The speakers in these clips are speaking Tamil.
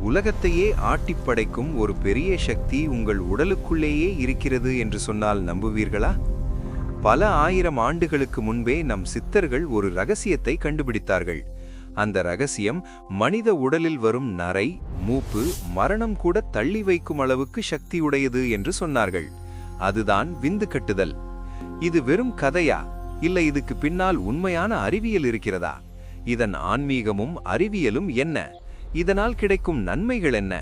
உலகத்தையே ஆட்டிப்படைக்கும் ஒரு பெரிய சக்தி உங்கள் உடலுக்குள்ளேயே இருக்கிறது என்று சொன்னால் நம்புவீர்களா? பல ஆயிரம் ஆண்டுகளுக்கு முன்பே நம் சித்தர்கள் ஒரு ரகசியத்தை கண்டுபிடித்தார்கள். அந்த ரகசியம் மனித உடலில் வரும் நரை, மூப்பு, மரணம் கூட தள்ளி வைக்கும் அளவுக்கு சக்தியுடையது என்று சொன்னார்கள். அதுதான் விந்து கட்டுதல். இது வெறும் கதையா, இல்லை இதுக்கு பின்னால் உண்மையான அறிவியல் இருக்கிறதா? இதன் ஆன்மீகமும் அறிவியலும் என்ன? இதனால் கிடைக்கும் நன்மைகள் என்ன?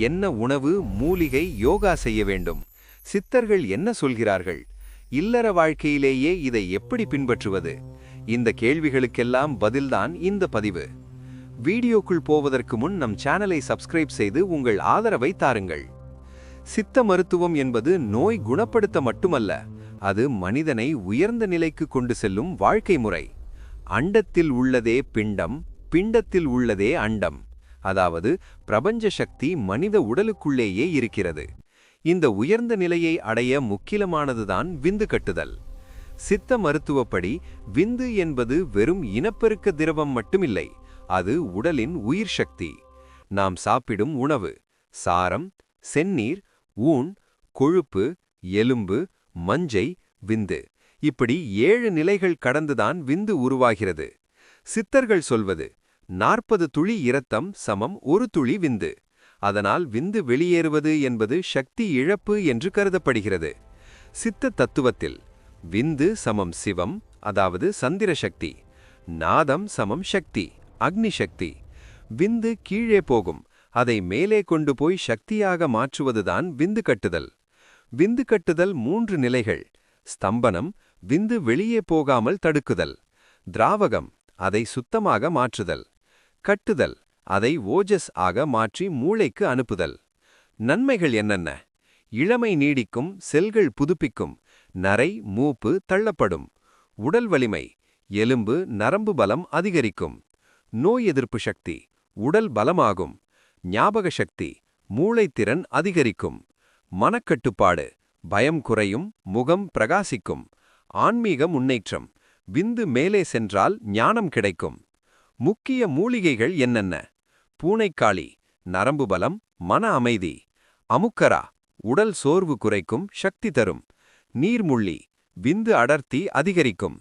என்ன உணவு, மூலிகை, யோகா செய்ய வேண்டும்? சித்தர்கள் என்ன சொல்கிறார்கள்? இல்லற வாழ்க்கையிலேயே இதை எப்படி பின்பற்றுவது? இந்த கேள்விகளுக்கெல்லாம் பதில்தான் இந்த பதிவு. வீடியோக்குள் போவதற்கு முன் நம் சேனலை சப்ஸ்கிரைப் செய்து உங்கள் ஆதரவை தாருங்கள். சித்த மருத்துவம் என்பது நோய் குணப்படுத்த மட்டுமல்ல, அது மனிதனை உயர்ந்த நிலைக்கு கொண்டு செல்லும் வாழ்க்கை முறை. அண்டத்தில் உள்ளதே பிண்டம், பிண்டத்தில் உள்ளதே அண்டம். அதாவது பிரபஞ்ச சக்தி மனித உடலுக்குள்ளேயே இருக்கிறது. இந்த உயர்ந்த நிலையை அடைய முக்கியமானதுதான் விந்து கட்டுதல். சித்த மருத்துவப்படி விந்து என்பது வெறும் இனப்பெருக்க திரவம் மட்டுமில்லை, அது உடலின் உயிர் சக்தி. நாம் சாப்பிடும் உணவு, சாரம், செந்நீர், ஊன், கொழுப்பு, எலும்பு, மஞ்சை, விந்து, இப்படி 7 நிலைகள் கடந்துதான் விந்து உருவாகிறது. சித்தர்கள் சொல்வது 40 துளி இரத்தம் சமம் 1 துளி விந்து. அதனால் விந்து வெளியேறுவது என்பது சக்தி இழப்பு என்று கருதப்படுகிறது. சித்த தத்துவத்தில் விந்து சமம் சிவம், அதாவது சந்திர சக்தி. நாதம் சமம் சக்தி, அக்னி சக்தி. விந்து கீழே போகும், அதை மேலே கொண்டு போய் சக்தியாக மாற்றுவதுதான் விந்து கட்டுதல். விந்து கட்டுதல் 3 நிலைகள். ஸ்தம்பனம், விந்து வெளியே போகாமல் தடுக்குதல். திராவகம், அதை சுத்தமாக மாற்றுதல். கட்டுதல், அதை ஓஜஸ் ஆக மாற்றி மூளைக்கு அனுப்புதல். நன்மைகள் என்னென்ன? இளமை நீடிக்கும், செல்கள் புதுப்பிக்கும், நரை, மூப்பு தள்ளப்படும். உடல் வலிமை, எலும்பு, நரம்பு பலம் அதிகரிக்கும். நோய் எதிர்ப்பு சக்தி, உடல் பலமாகும். ஞாபக சக்தி, மூளைத்திறன் அதிகரிக்கும். மனக்கட்டுப்பாடு, பயம் குறையும், முகம் பிரகாசிக்கும். ஆன்மீக முன்னேற்றம், விந்து மேலே சென்றால் ஞானம் கிடைக்கும். முக்கிய மூலிகைகள் என்னென்ன? பூனைக்காளி, நரம்பு பலம், மன அமைதி. அமுக்கரா, உடல் சோர்வு குறைக்கும், சக்தி தரும். நீர்முள்ளி, விந்து அடர்த்தி அதிகரிக்கும்.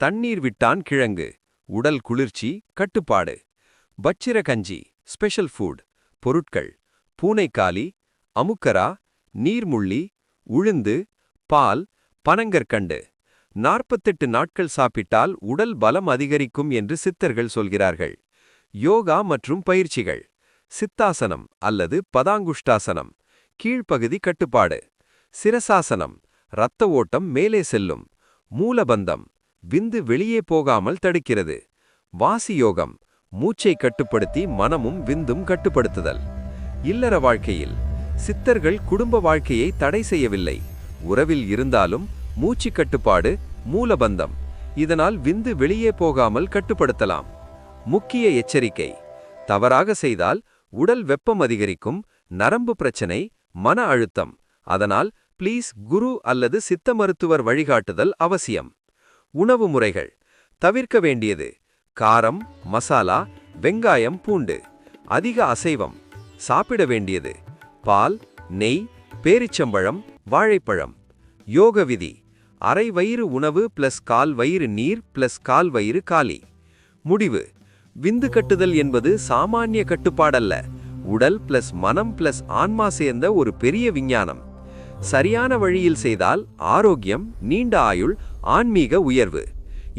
தண்ணீர் விட்டான் கிழங்கு, உடல் குளிர்ச்சி, கட்டுப்பாடு. பச்சிரகஞ்சி, ஸ்பெஷல் ஃபுட். பொருட்கள்: பூனைக்காளி, அமுக்கரா, நீர்முள்ளி, உளுந்து, பால், பனங்கற்கண்டு. 48 நாட்கள் சாப்பிட்டால் உடல் பலம் அதிகரிக்கும் என்று சித்தர்கள் சொல்கிறார்கள். யோகா மற்றும் பயிற்சிகள்: சித்தாசனம் அல்லது பதாங்குஷ்டாசனம், கீழ்ப்பகுதி கட்டுப்பாடு. சிரசாசனம், இரத்த ஓட்டம் மேலே செல்லும். மூலபந்தம், விந்து வெளியே போகாமல் தடுக்கிறது. வாசி யோகம், மூச்சை கட்டுப்படுத்தி மனமும் விந்தும் கட்டுப்படுத்துதல். இல்லற வாழ்க்கையில் சித்தர்கள் குடும்ப வாழ்க்கையை தடை செய்யவில்லை. உறவில் இருந்தாலும் மூச்சு கட்டுப்பாடு, மூலபந்தம். இதனால் விந்து வெளியே போகாமல் கட்டுப்படுத்தலாம். முக்கிய எச்சரிக்கை: தவறாக செய்தால் உடல் வெப்பம் அதிகரிக்கும், நரம்பு பிரச்சனை, மன அழுத்தம். அதனால் ப்ளீஸ் குரு அல்லது சித்த மருத்துவர் வழிகாட்டுதல் அவசியம். உணவு முறைகள்: தவிர்க்க வேண்டியது: காரம், மசாலா, வெங்காயம், பூண்டு. அதிக அசைவம். சாப்பிட வேண்டியது: பால், நெய், பேரிச்சம்பழம், வாழைப்பழம். யோக விதி: அரை வயிறு உணவு பிளஸ் கால் வயிறு நீர் பிளஸ் கால் வயிறு காலி. முடிவு: விந்து கட்டுதல் என்பது சாமானிய கட்டுப்பாடல்ல, உடல் பிளஸ் மனம் பிளஸ் ஆன்மா சேர்ந்த ஒரு பெரிய விஞ்ஞானம். சரியான வழியில் செய்தால் ஆரோக்கியம், நீண்ட ஆயுள், ஆன்மீக உயர்வு.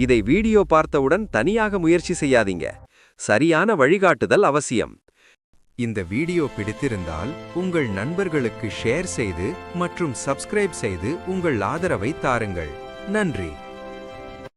இதை வீடியோ பார்த்தவுடன் தனியாக முயற்சி செய்யாதீங்க. சரியான வழிகாட்டுதல் அவசியம். இந்த வீடியோ பிடித்திருந்தால் உங்கள் நண்பர்களுக்கு ஷேர் செய்து மற்றும் சப்ஸ்கிரைப் செய்து உங்கள் ஆதரவை தாருங்கள். நன்றி.